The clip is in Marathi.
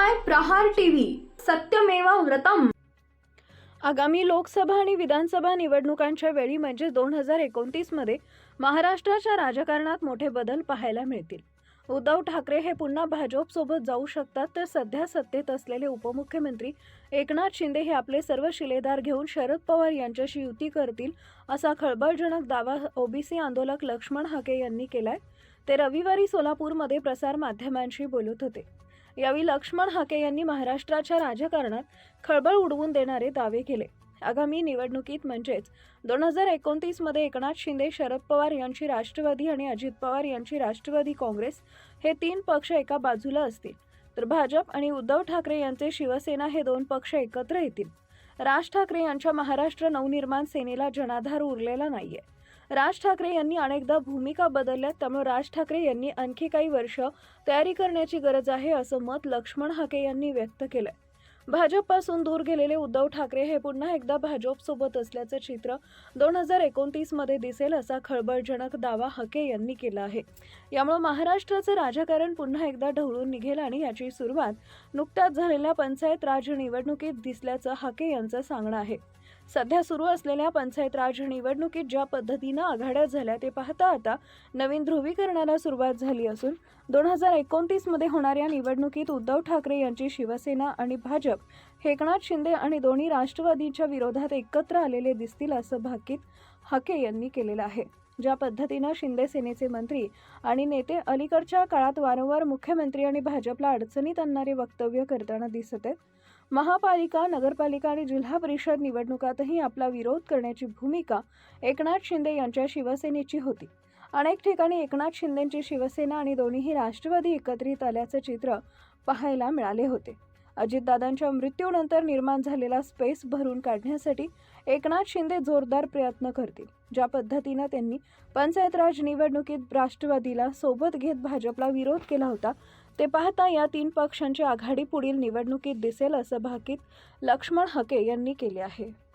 पाहताय प्रहार टीव्ही, सत्यमेव व्रतम। आगामी लोकसभा आणि विधानसभा निवडणुकांच्या वेळी म्हणजे 2029 मध्ये महाराष्ट्राच्या राजकारणात मोठे बदल पाहायला मिळतील। उद्धव ठाकरे हे पुन्हा भाजपसोबत जाऊ शकतात, तर सध्या सत्तेत असलेले उपमुख्यमंत्री एकनाथ शिंदे हे आपले सर्व शिलेदार घेऊन शरद पवार यांच्याशी युती करतील, असा खळबळजनक दावा ओबीसी आंदोलक लक्ष्मण हाके यांनी केलाय। ते रविवारी सोलापूरमध्ये प्रसार माध्यमांशी बोलत होते। यावेळी लक्ष्मण हाके यांनी महाराष्ट्राच्या राजकारणात खळबळ उडवून देणारे दावे केले। आगामी निवडणुकीत म्हणजेच 2029 मध्ये एकनाथ शिंदे, शरद पवार यांची राष्ट्रवादी आणि अजित पवार यांची राष्ट्रवादी काँग्रेस हे तीन पक्ष एका बाजूला असतील, तर भाजप आणि उद्धव ठाकरे यांचे शिवसेना हे दोन पक्ष एकत्र येतील। राज ठाकरे यांच्या महाराष्ट्र नवनिर्माण सेनेला जनाधार उरलेला नाहीये। राज ठाकरे यांनी अनेकदा भूमिका बदलल्या, त्यामुळे राज ठाकरे यांनी आणखी काही वर्ष तयारी करण्याची गरज आहे, असं मत लक्ष्मण हाके यांनी व्यक्त केलंय। भाजपपासून दूर गेलेले उद्धव ठाकरे हे पुन्हा एकदा भाजपसोबत असल्याचं चित्र 2029 मध्ये दिसेल, असा खळबळजनक दावा हाके यांनी केला आहे। यामुळे महाराष्ट्राचं राजकारण पुन्हा एकदा ढवळून निघेल आणि याची सुरुवात नुकत्याच झालेल्या पंचायत राज निवडणुकीत दिसल्याचं हाके यांचं सांगणं आहे। सध्या सुरू असलेल्या पंचायत राज निवडणुकीत ज्या पद्धतीनं आघाड्या झाल्या ते पाहता आता नवीन ध्रुवीकरणाला सुरुवात झाली असून 2029 मध्ये होणाऱ्या निवडणुकीत उद्धव ठाकरे यांची शिवसेना आणि भाजप हे एकनाथ शिंदे आणि दोन्ही राष्ट्रवादीच्या विरोधात एकत्र आलेले दिसतील, असं भाकीत हाके यांनी केलेलं आहे। ज्या पद्धतीनं शिंदे सेनेचे मंत्री आणि नेते अलीकडच्या काळात वारंवार मुख्यमंत्री आणि भाजपला अडचणीत आणणारे वक्तव्य करताना दिसत आहेत, महापालिका, नगरपालिका आणि जिल्हा परिषद निवडणुकातही आपला विरोध करण्याची भूमिका एकनाथ शिंदे यांच्या शिवसेनेची होती। अनेक ठिकाणी एकनाथ शिंदेंची शिवसेना आणि दोन्हीही राष्ट्रवादी एकत्रित आल्याचे चित्र पाहायला मिळाले होते। अजितदादांच्या मृत्यूनंतर निर्माण झालेला स्पेस भरून काढण्यासाठी एकनाथ शिंदे जोरदार प्रयत्न करतील। ज्या पद्धतीनं त्यांनी पंचायत राज निवडणुकीत राष्ट्रवादीला सोबत घेत भाजपला विरोध केला होता, ते पाहता या तीन पक्षांची आघाडी पुढील निवडणुकीत दिसेल, असं भाकीत लक्ष्मण हाके यांनी केले आहे।